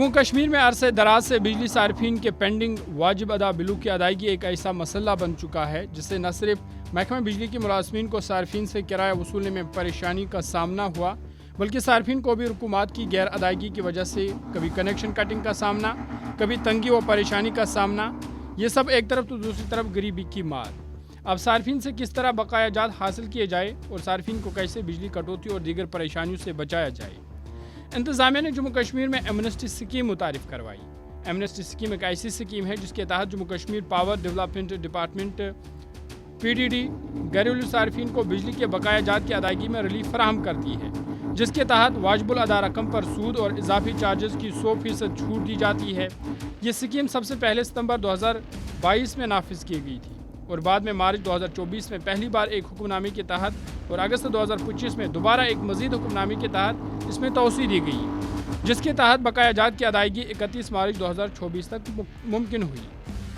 जम्मू कश्मीर में अरसे दराज से बिजली सार्फिन के पेंडिंग वाजिब अदा बिलों की अदायगी एक ऐसा मसला बन चुका है जिससे न सिर्फ महकमा बिजली के मुलाजमीन को सार्फिन से किराया वसूलने में परेशानी का सामना हुआ, बल्कि सार्फिन को भी हुकूमत की गैर अदायगी की वजह से कभी कनेक्शन कटिंग का सामना, कभी तंगी व परेशानी का सामना। ये सब एक तरफ तो दूसरी तरफ गरीबी की मार। अब सार्फिन से किस तरह बकाया जात हासिल किए जाए और सार्फिन को कैसे बिजली कटौती और दीगर परेशानियों से बचाया जाए। इंतज़ामिया ने जम्मू कश्मीर में एमनेस्टी स्कीम मुतारिफ करवाई। एमनेस्टी स्कीम एक ऐसी स्कीम है जिसके तहत Jammu Kashmir power development department PDD घरेलू सार्फिन को बिजली के बकाया जात की अदायगी में रिलीफ फराहम करती है, जिसके तहत वाजिबुल अदा रकम पर सूद और इजाफी चार्जेस की 100% छूट दी जाती है। ये स्कीम सबसे पहले सितंबर 2022 में नाफिज की गई थी और बाद में मार्च 2024 में पहली बार एक हुक्मनामे के तहत और अगस्त 2025 में दोबारा एक मजीद हुक्मनामे के तहत इसमें तोसी दी गई, जिसके तहत बकाया जात की अदायगी 31 मार्च 2024 तक मुमकिन हुई।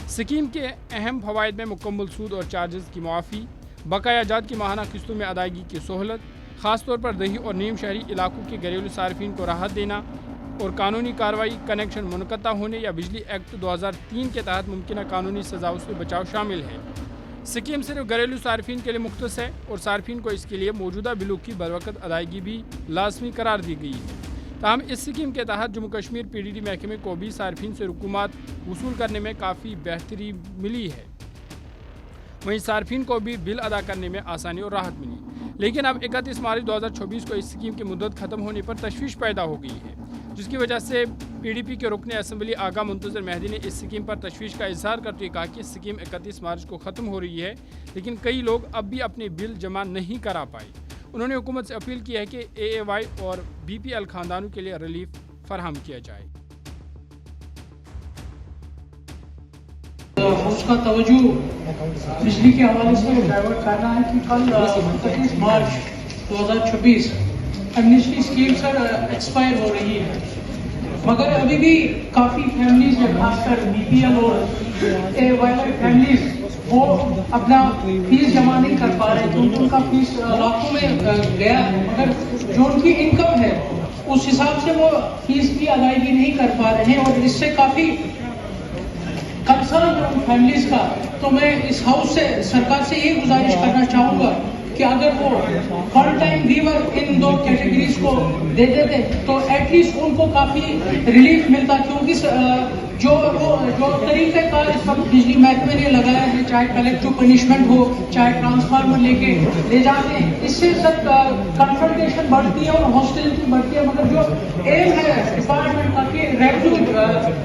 स्कीम के अहम फ़वाइद में मुकम्मल सूद और चार्जेस की मुआफ़ी, बकाया जात की माहाना किस्तों में अदायगी की सहूलत, ख़ासतौर पर दही और नीम शहरी इलाकों के घरेलू सार्फिन को राहत देना और कानूनी कार्रवाई, कनेक्शन मुनक़ता होने या बिजली एक्ट 2003 के तहत मुमकिन कानूनी सज़ाओं से बचाव शामिल है। स्कीम सिर्फ घरेलू सार्फिन के लिए मुख्तस है और सार्फिन को इसके लिए मौजूदा बिलों की बरवक़्त अदायगी भी लाजमी करार दी गई है। ताहम इस स्कीम के तहत जम्मू कश्मीर PDD महकमे को भी सार्फिन से हुकूमत वसूल करने में काफ़ी बेहतरी मिली है। वहीं सार्फिन को भी बिल अदा करने में आसानी और राहत मिली। लेकिन अब 31 मार्च 2024 को इस स्कीम की मुद्दत ख़त्म होने पर तशवीश पैदा हो गई है, जिसकी वजह से PDP के रुकने असम्बली आगा मुंतज़र मेहदी ने इस स्कीम पर तशवीश का इजहार करते हुए कहा कि स्कीम 31 मार्च को ख़त्म हो रही है, लेकिन कई लोग अब भी अपने बिल जमा नहीं करा पाए। उन्होंने हुकूमत से अपील की है कि AAY और BPL खानदानों के लिए रिलीफ फराहम किया जाए। उसका तवज्जो बिजली के हवाले से डाइवर्ट करना है कि कल 31 मार्च 2026 एमनेस्टी स्कीम सर एक्सपायर हो रही है, मगर अभी भी काफ़ी फैमिलीज है, खासकर BPL और AAY फैमिलीज वो अपना फीस जमा नहीं कर पा रहे, क्योंकि उनका फीस लाखों में गया, मगर जो उनकी इनकम है उस हिसाब से वो फीस की अदायगी नहीं कर पा रहे हैं और इससे काफ़ी कंसर्न है उन फैमिलीज का। तो मैं इस हाउस से सरकार से ये गुजारिश करना चाहूँगा कि अगर वो फुल टाइम वीवर इन दो कैटेगरीज को दे देते तो एटलीस्ट उनको काफ़ी रिलीफ मिलता, क्योंकि जो तरीक़ेकार इस वक्त बिजली महकमे ने लगाया है, चाहे कलेक्टिव पनिशमेंट हो, चाहे ट्रांसफार्मर लेके ले जाते हैं, इससे सब कन्फ्रंटेशन बढ़ती है और हॉस्टिलिटी बढ़ती है। मगर जो एम है डिपार्टमेंट का कि रेवेन्यू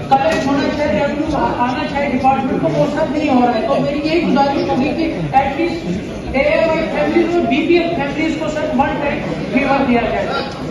कलेक्ट होना चाहिए, रेवेन्यू आना चाहिए डिपार्टमेंट को, वो सब नहीं हो रहा है। तो मेरी यही गुजारिश होगी कि एटलीस्ट AAY फैमिलीज और BPL फैमिलीज को सर वन टाइम फीवर दिया जाए।